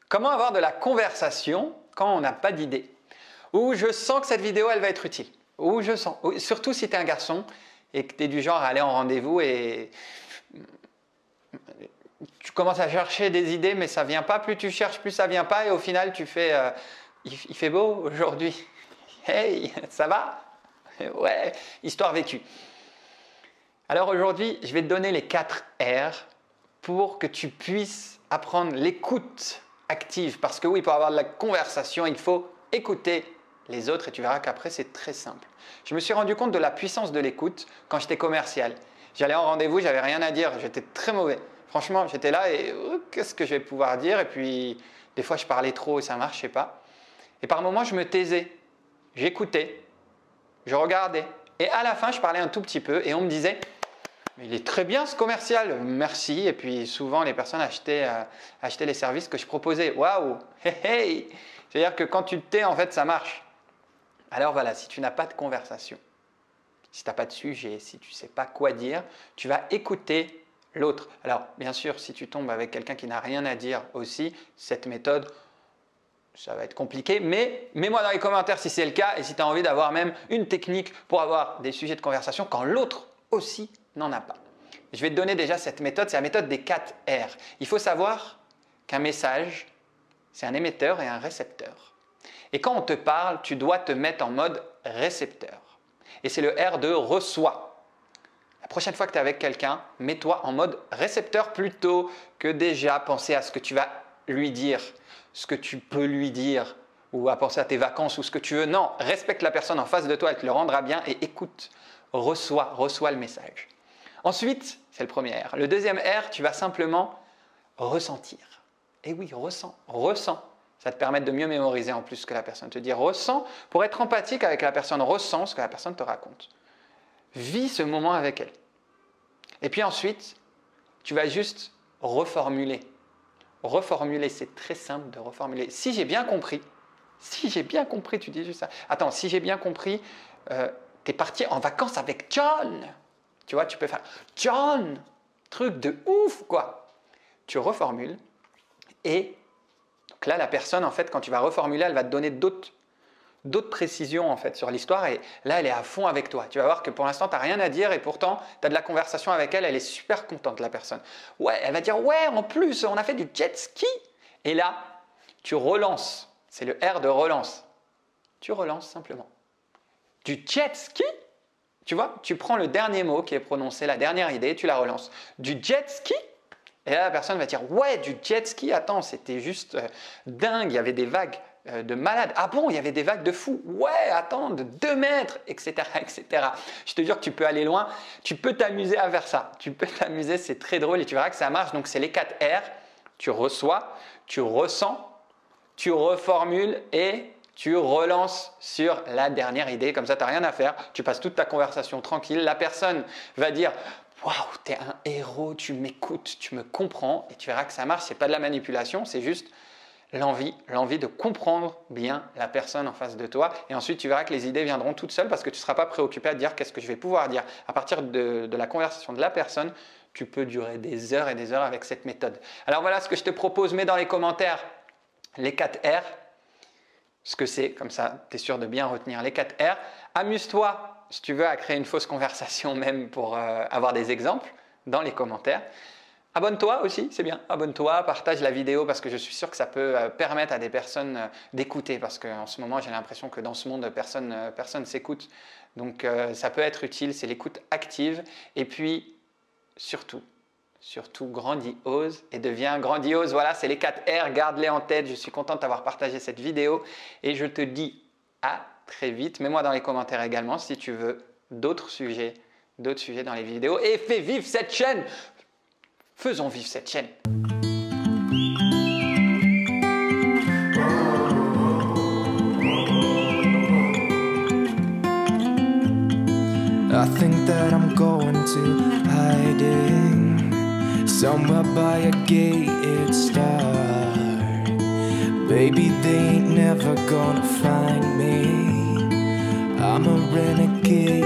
Comment avoir de la conversation quand on n'a pas d'idée? Ou je sens que cette vidéo, elle va être utile. Ou je sens, surtout si tu es un garçon et que tu es du genre à aller en rendez-vous et tu commences à chercher des idées, mais ça ne vient pas. Plus tu cherches, plus ça ne vient pas. Et au final, tu fais il fait beau aujourd'hui. Hey, ça va? Ouais, histoire vécue. Alors aujourd'hui, je vais te donner les 4 R pour que tu puisses apprendre l'écoute active. Parce que oui, pour avoir de la conversation, il faut écouter les autres et tu verras qu'après, c'est très simple. Je me suis rendu compte de la puissance de l'écoute quand j'étais commercial. J'allais en rendez-vous, j'avais rien à dire, j'étais très mauvais. Franchement, j'étais là et qu'est-ce que je vais pouvoir dire? Et puis, des fois, je parlais trop et ça ne marchait pas. Et par moments, je me taisais, j'écoutais, je regardais. Et à la fin, je parlais un tout petit peu et on me disait « Il est très bien ce commercial, merci ». Et puis souvent, les personnes achetaient les services que je proposais. Waouh, hey, hey. C'est-à-dire que quand tu te tais, en fait, ça marche. Alors voilà, si tu n'as pas de conversation, si tu n'as pas de sujet, si tu ne sais pas quoi dire, tu vas écouter l'autre. Alors, bien sûr, si tu tombes avec quelqu'un qui n'a rien à dire aussi, cette méthode, ça va être compliqué, mais mets-moi dans les commentaires si c'est le cas et si tu as envie d'avoir même une technique pour avoir des sujets de conversation quand l'autre aussi n'en a pas. Je vais te donner déjà cette méthode, c'est la méthode des 4 R. Il faut savoir qu'un message, c'est un émetteur et un récepteur. Et quand on te parle, tu dois te mettre en mode récepteur. Et c'est le R de reçoit. La prochaine fois que tu es avec quelqu'un, mets-toi en mode récepteur plutôt que déjà penser à ce que tu vas lui dire, ce que tu peux lui dire, ou à penser à tes vacances ou ce que tu veux. Non, respecte la personne en face de toi, elle te le rendra bien et écoute, reçois le message. Ensuite, c'est le premier R. Le deuxième R, tu vas simplement ressentir. Et oui, ressens. Ça te permet de mieux mémoriser en plus ce que la personne te dit. Ressens pour être empathique avec la personne, ressens ce que la personne te raconte. Vis ce moment avec elle. Et puis ensuite, tu vas juste reformuler. Reformuler, c'est très simple de reformuler. Si j'ai bien compris, tu dis juste ça. Attends, si j'ai bien compris, tu es parti en vacances avec John. Tu vois, tu peux faire John, truc de ouf quoi. Tu reformules et donc là, la personne, en fait, quand tu vas reformuler, elle va te donner d'autres précisions en fait, sur l'histoire et là, elle est à fond avec toi. Tu vas voir que pour l'instant, tu n'as rien à dire et pourtant, tu as de la conversation avec elle, elle est super contente, la personne. Ouais, elle va dire, ouais, en plus, on a fait du jet ski. Et là, tu relances. C'est le R de relance. Tu relances simplement. Du jet ski? Tu vois, tu prends le dernier mot qui est prononcé, la dernière idée, tu la relances. Du jet ski? Et là, la personne va dire « Ouais, du jet ski, attends, c'était juste dingue, il y avait des vagues de malades. Ah bon, il y avait des vagues de fous. Ouais, attends, de 2 mètres, etc. etc. » Je te jure que tu peux aller loin, tu peux t'amuser à faire ça. Tu peux t'amuser, c'est très drôle et tu verras que ça marche. Donc, c'est les 4 R. Tu reçois, tu ressens, tu reformules et tu relances sur la dernière idée. Comme ça, tu n'as rien à faire. Tu passes toute ta conversation tranquille. La personne va dire « Waouh, tu es un héros, tu m'écoutes, tu me comprends. » Et tu verras que ça marche. Ce n'est pas de la manipulation, c'est juste l'envie de comprendre bien la personne en face de toi. Et ensuite, tu verras que les idées viendront toutes seules parce que tu ne seras pas préoccupé à te dire qu'est-ce que je vais pouvoir dire. À partir de la conversation de la personne, tu peux durer des heures et des heures avec cette méthode. Alors voilà ce que je te propose. Mets dans les commentaires les 4 R. Ce que c'est, comme ça, tu es sûr de bien retenir les 4 R. Amuse-toi, si tu veux, à créer une fausse conversation même pour avoir des exemples dans les commentaires. Abonne-toi aussi, c'est bien. Abonne-toi, partage la vidéo parce que je suis sûr que ça peut permettre à des personnes d'écouter parce qu'en ce moment, j'ai l'impression que dans ce monde, personne s'écoute. Donc, ça peut être utile, c'est l'écoute active. Et puis, surtout, grandiose et deviens grandiose. Voilà, c'est les 4 R, garde-les en tête. Je suis content de t'avoir partagé cette vidéo et je te dis à très vite. Mets-moi dans les commentaires également si tu veux d'autres sujets dans les vidéos et fais vivre cette chaîne. Faisons vivre cette chaîne. I think that I'm going to hiding somewhere by a gated star. Baby, they ain't never gonna find me. I'm a renegade.